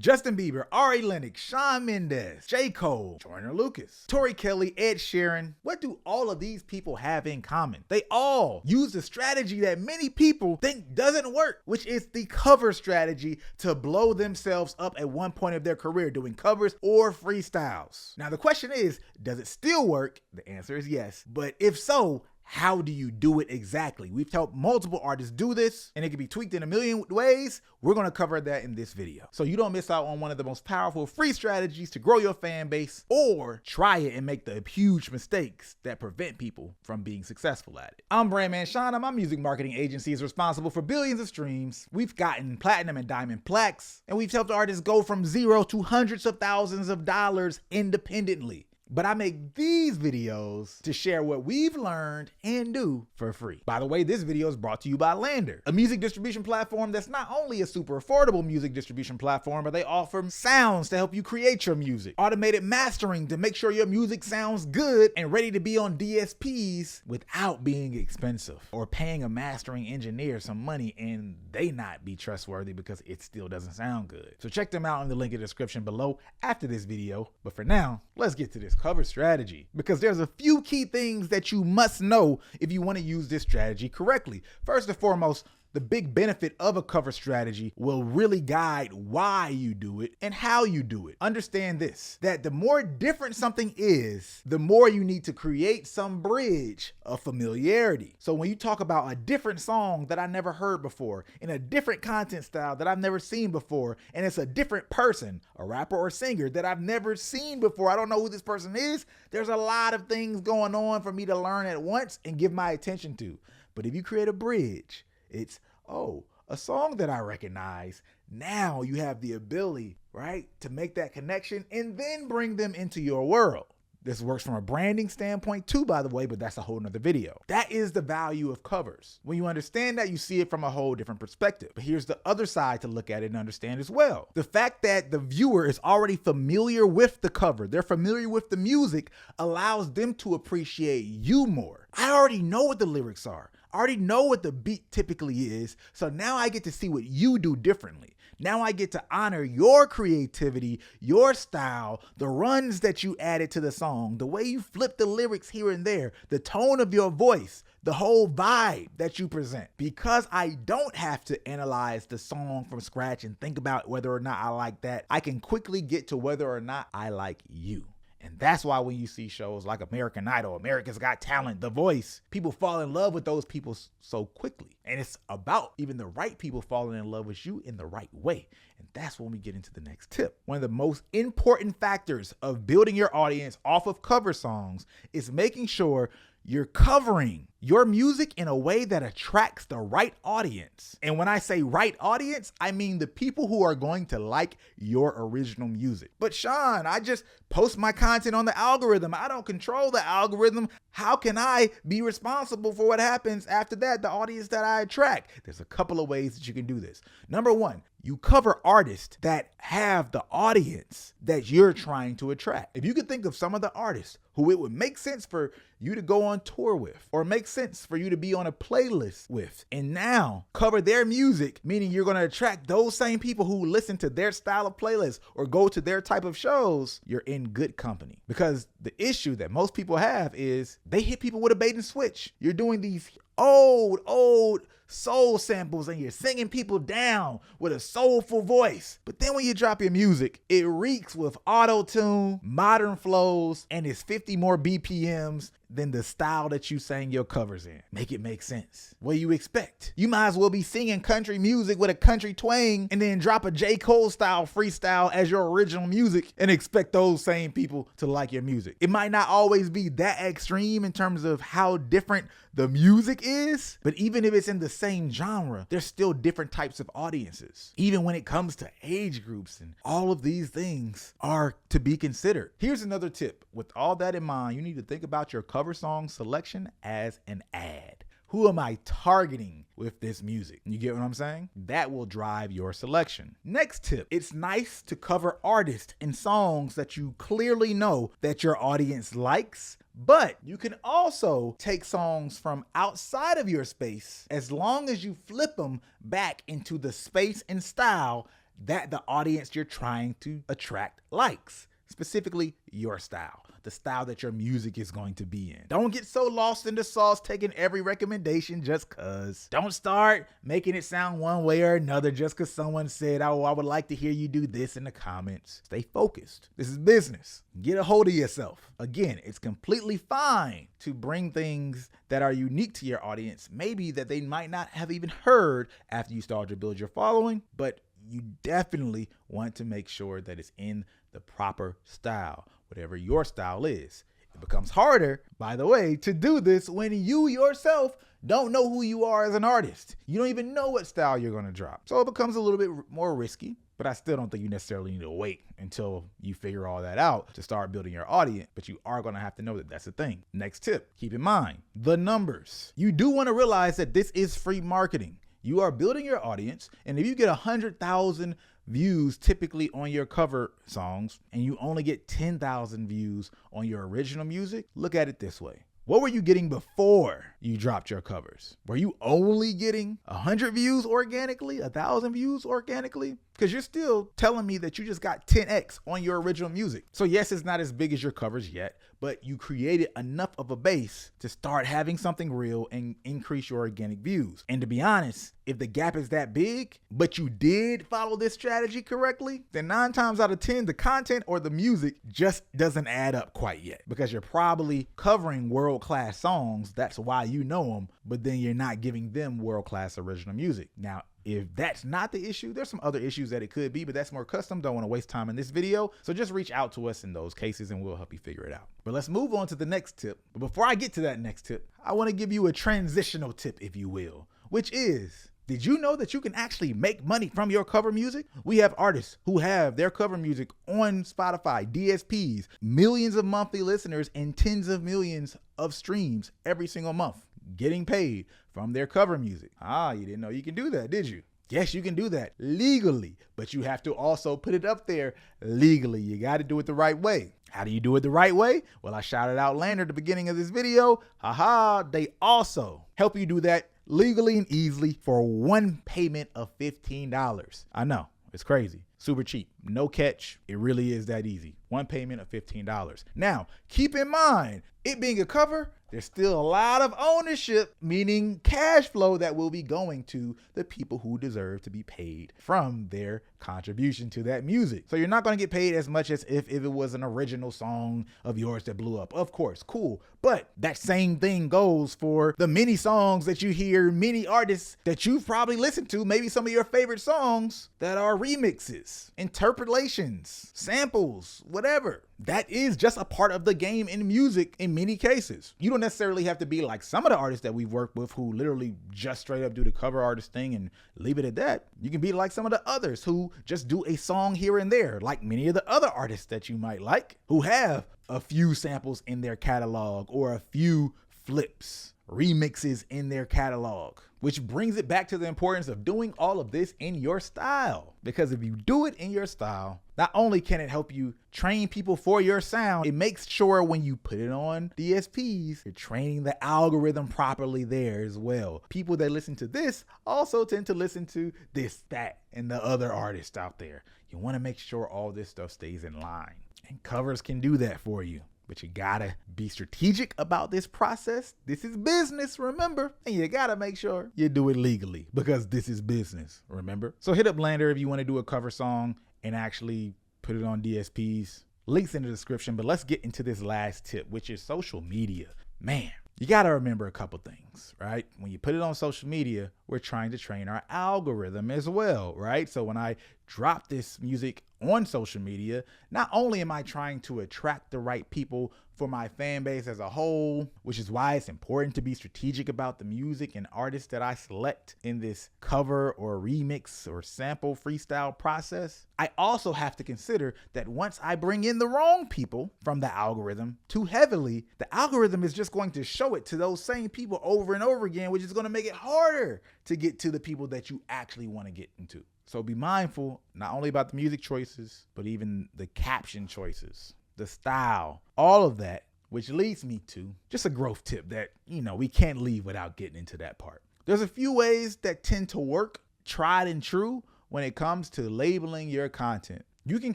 Justin Bieber, Ari Lennox, Shawn Mendes, J. Cole, Joyner Lucas, Tori Kelly, Ed Sheeran. What do all of these people have in common? They all use the strategy that many people think doesn't work, which is the cover strategy to blow themselves up at one point of their career doing covers or freestyles. Now the question is, does it still work? The answer is yes. But if so, how do you do it exactly? We've helped multiple artists do this, and it can be tweaked in a million ways. We're going to cover that in this video, so you don't miss out on one of the most powerful free strategies to grow your fan base, or try it and make the huge mistakes that prevent people from being successful at it. I'm Brandman Sean, and my music marketing agency is responsible for billions of streams. We've gotten platinum and diamond plaques, and we've helped artists go from zero to hundreds of thousands of dollars independently. But I make these videos to share what we've learned and do for free. By the way, this video is brought to you by Lander, a music distribution platform that's not only a super affordable music distribution platform, but they offer sounds to help you create your music, automated mastering to make sure your music sounds good and ready to be on DSPs without being expensive, or paying a mastering engineer some money and they not be trustworthy because it still doesn't sound good. So check them out in the link in the description below after this video. But for now, let's get to this cover strategy, because there's a few key things that you must know if you want to use this strategy correctly. First and foremost, the big benefit of a cover strategy will really guide why you do it and how you do it. Understand this, that the more different something is, the more you need to create some bridge of familiarity. So when you talk about a different song that I never heard before, in a different content style that I've never seen before, and it's a different person, a rapper or singer that I've never seen before, I don't know who this person is, there's a lot of things going on for me to learn at once and give my attention to. But if you create a bridge, it's, oh, a song that I recognize. Now you have the ability, right, to make that connection and then bring them into your world. This works from a branding standpoint too, by the way, but that's a whole nother video. That is the value of covers. When you understand that, you see it from a whole different perspective. But here's the other side to look at it and understand as well. The fact that the viewer is already familiar with the cover, they're familiar with the music, allows them to appreciate you more. I already know what the lyrics are. I already know what the beat typically is, so now I get to see what you do differently. Now I get to honor your creativity, your style, the runs that you added to the song, the way you flip the lyrics here and there, the tone of your voice, the whole vibe that you present. Because I don't have to analyze the song from scratch and think about whether or not I like that, I can quickly get to whether or not I like you. And that's why when you see shows like American Idol, America's Got Talent, The Voice, people fall in love with those people so quickly. And it's about even the right people falling in love with you in the right way. And that's when we get into the next tip. One of the most important factors of building your audience off of cover songs is making sure you're covering your music in a way that attracts the right audience. And when I say right audience, I mean the people who are going to like your original music. But Sean, I just post my content on the algorithm. I don't control the algorithm. How can I be responsible for what happens after that, the audience that I attract? There's a couple of ways that you can do this. Number one, you cover artists that have the audience that you're trying to attract. If you could think of some of the artists who it would make sense for you to go on tour with, or make sense for you to be on a playlist with, and now cover their music, meaning you're going to attract those same people who listen to their style of playlist or go to their type of shows, you're in good company. Because the issue that most people have is they hit people with a bait and switch. You're doing these old soul samples and you're singing people down with a soulful voice. But then when you drop your music, it reeks with auto-tune, modern flows, and it's 50 more BPMs than the style that you sang your covers in. Make it make sense. What do you expect? You might as well be singing country music with a country twang and then drop a J. Cole style freestyle as your original music and expect those same people to like your music. It might not always be that extreme in terms of how different the music is, but even if it's in the same genre, there's still different types of audiences. Even when it comes to age groups, and all of these things are to be considered. Here's another tip. With all that in mind, you need to think about your cover song selection as an ad. Who am I targeting with this music? You get what I'm saying? That will drive your selection. Next tip, it's nice to cover artists and songs that you clearly know that your audience likes, but you can also take songs from outside of your space as long as you flip them back into the space and style that the audience you're trying to attract likes, specifically your style, the style that your music is going to be in. Don't get so lost in the sauce taking every recommendation just cause. Don't start making it sound one way or another just cause someone said, oh, I would like to hear you do this in the comments. Stay focused. This is business. Get a hold of yourself. Again, it's completely fine to bring things that are unique to your audience, maybe that they might not have even heard after you start to build your following, but you definitely want to make sure that it's in the proper style, whatever your style is. It becomes harder, by the way, to do this when you yourself don't know who you are as an artist. You don't even know what style you're going to drop. So it becomes a little bit more risky, but I still don't think you necessarily need to wait until you figure all that out to start building your audience, but you are going to have to know that that's a thing. Next tip, keep in mind the numbers. You do want to realize that this is free marketing. You are building your audience, and if you get 100,000 views typically on your cover songs and you only get 10,000 views on your original music, look at it this way. What were you getting before you dropped your covers? Were you only getting 100 views organically, 1,000 views organically? Because you're still telling me that you just got 10x on your original music. So yes, it's not as big as your covers yet, but you created enough of a base to start having something real and increase your organic views. And to be honest, if the gap is that big, but you did follow this strategy correctly, then 9 times out of 10, the content or the music just doesn't add up quite yet, because you're probably covering world-class songs. That's why you know them, but then you're not giving them world-class original music. Now, if that's not the issue, there's some other issues that it could be, but that's more custom. Don't want to waste time in this video. So just reach out to us in those cases and we'll help you figure it out. But let's move on to the next tip. But before I get to that next tip, I want to give you a transitional tip, if you will, which is, did you know that you can actually make money from your cover music? We have artists who have their cover music on Spotify, DSPs, millions of monthly listeners, and tens of millions of streams every single month, getting paid from their cover music. You didn't know you can do that, did you? Yes, you can do that legally, but you have to also put it up there legally. You got to do it the right way. How do you do it the right way? Well, I shouted out Lander at the beginning of this video. They also help you do that legally and easily for one payment of $15. I know, it's crazy. Super cheap, no catch. It really is that easy. One payment of $15. Now, keep in mind, it being a cover, there's still a lot of ownership, meaning cash flow that will be going to the people who deserve to be paid from their contribution to that music. So you're not going to get paid as much as if it was an original song of yours that blew up. Of course, cool. But that same thing goes for the many songs that you hear, many artists that you've probably listened to, maybe some of your favorite songs that are remixes, interpolations, samples, whatever. That is just a part of the game in music in many cases. You don't necessarily have to be like some of the artists that we've worked with who literally just straight up do the cover artist thing and leave it at that. You can be like some of the others who just do a song here and there, like many of the other artists that you might like, who have a few samples in their catalog or a few flips, remixes in their catalog. Which brings it back to the importance of doing all of this in your style. Because if you do it in your style, not only can it help you train people for your sound, it makes sure when you put it on DSPs, you're training the algorithm properly there as well. People that listen to this also tend to listen to this, that, and the other artists out there. You want to make sure all this stuff stays in line. And covers can do that for you. But you gotta be strategic about this process. This is business, remember? And you gotta make sure you do it legally because this is business, remember? So hit up Lander if you want to do a cover song and actually put it on DSPs. Links in the description, but let's get into this last tip, which is social media. Man, you gotta remember a couple things, right? When you put it on social media, we're trying to train our algorithm as well, right? So when I drop this music on social media, not only am I trying to attract the right people for my fan base as a whole, which is why it's important to be strategic about the music and artists that I select in this cover or remix or sample freestyle process. I also have to consider that once I bring in the wrong people from the algorithm too heavily, the algorithm is just going to show it to those same people over and over again, which is going to make it harder to get to the people that you actually want to get into. So be mindful not only about the music choices, but even the caption choices, the style, all of that, which leads me to just a growth tip that, we can't leave without getting into that part. There's a few ways that tend to work, tried and true, when it comes to labeling your content. You can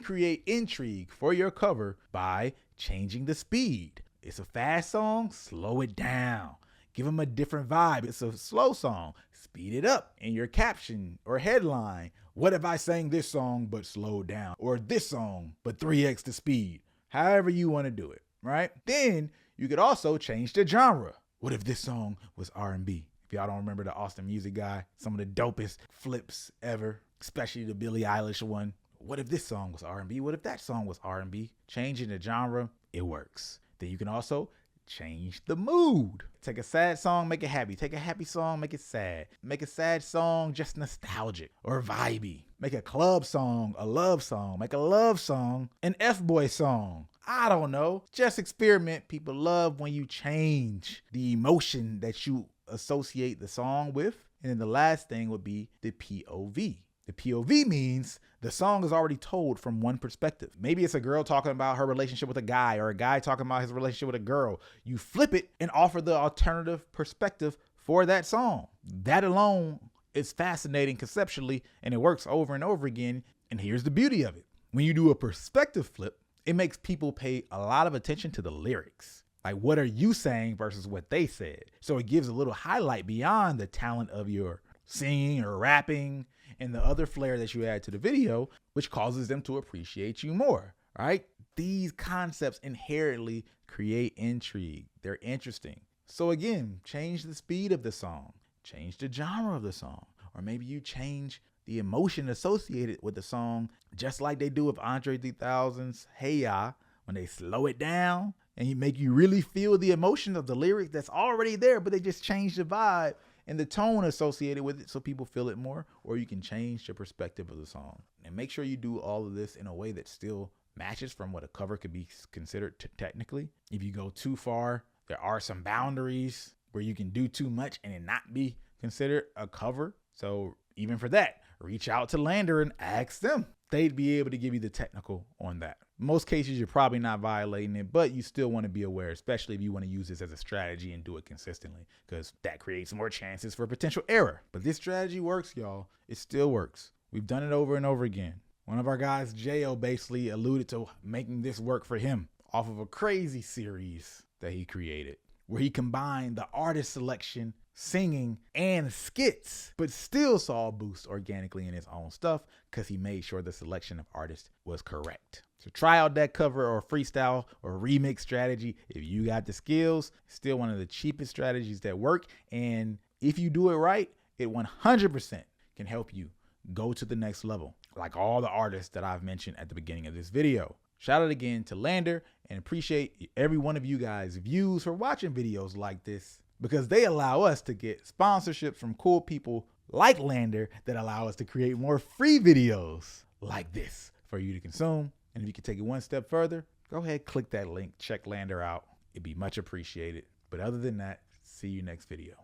create intrigue for your cover by changing the speed. It's a fast song, slow it down. Give them a different vibe. It's a slow song, speed it up. In your caption or headline, what if I sang this song but slowed down? Or this song but 3x the speed? However you want to do it, right? Then you could also change the genre. What if this song was R&B? If y'all don't remember the Austin Music guy, some of the dopest flips ever, especially the Billie Eilish one. What if this song was R&B? What if that song was R&B? Changing the genre, it works. Then you can also change the mood. Take a sad song, make it happy. Take a happy song, make it sad. Make a sad song just nostalgic or vibey. Make a club song a love song. Make a love song an F-boy song. I don't know. Just experiment. People love when you change the emotion that you associate the song with. And then the last thing would be the POV. The POV means the song is already told from one perspective. Maybe it's a girl talking about her relationship with a guy, or a guy talking about his relationship with a girl. You flip it and offer the alternative perspective for that song. That alone is fascinating conceptually, and it works over and over again. And here's the beauty of it. When you do a perspective flip, it makes people pay a lot of attention to the lyrics. Like, what are you saying versus what they said? So it gives a little highlight beyond the talent of your singing or rapping and the other flair that you add to the video, which causes them to appreciate you more, right? These concepts inherently create intrigue. They're interesting. So again, change the speed of the song, change the genre of the song, or maybe you change the emotion associated with the song, just like they do with Andre 3000's Hey Ya, when they slow it down and you make you really feel the emotion of the lyric that's already there, but they just change the vibe and the tone associated with it so people feel it more. Or you can change the perspective of the song. And make sure you do all of this in a way that still matches from what a cover could be considered technically. If you go too far, there are some boundaries where you can do too much and it not be considered a cover. So even for that, reach out to Lander and ask them. They'd be able to give you the technical on that. Most cases, you're probably not violating it, but you still want to be aware, especially if you want to use this as a strategy and do it consistently, because that creates more chances for potential error. But this strategy works, y'all. It still works. We've done it over and over again. One of our guys, Jo, basically alluded to making this work for him off of a crazy series that he created, where he combined the artist selection, singing, and skits, but still saw a boost organically in his own stuff because he made sure the selection of artists was correct. So try out that cover or freestyle or remix strategy if you got the skills. Still one of the cheapest strategies that work. And if you do it right, it 100% can help you go to the next level, like all the artists that I've mentioned at the beginning of this video. Shout out again to Lander, and appreciate every one of you guys' views for watching videos like this, because they allow us to get sponsorships from cool people like Lander that allow us to create more free videos like this for you to consume. And if you can take it one step further, go ahead, click that link, check Lander out. It'd be much appreciated. But other than that, see you next video.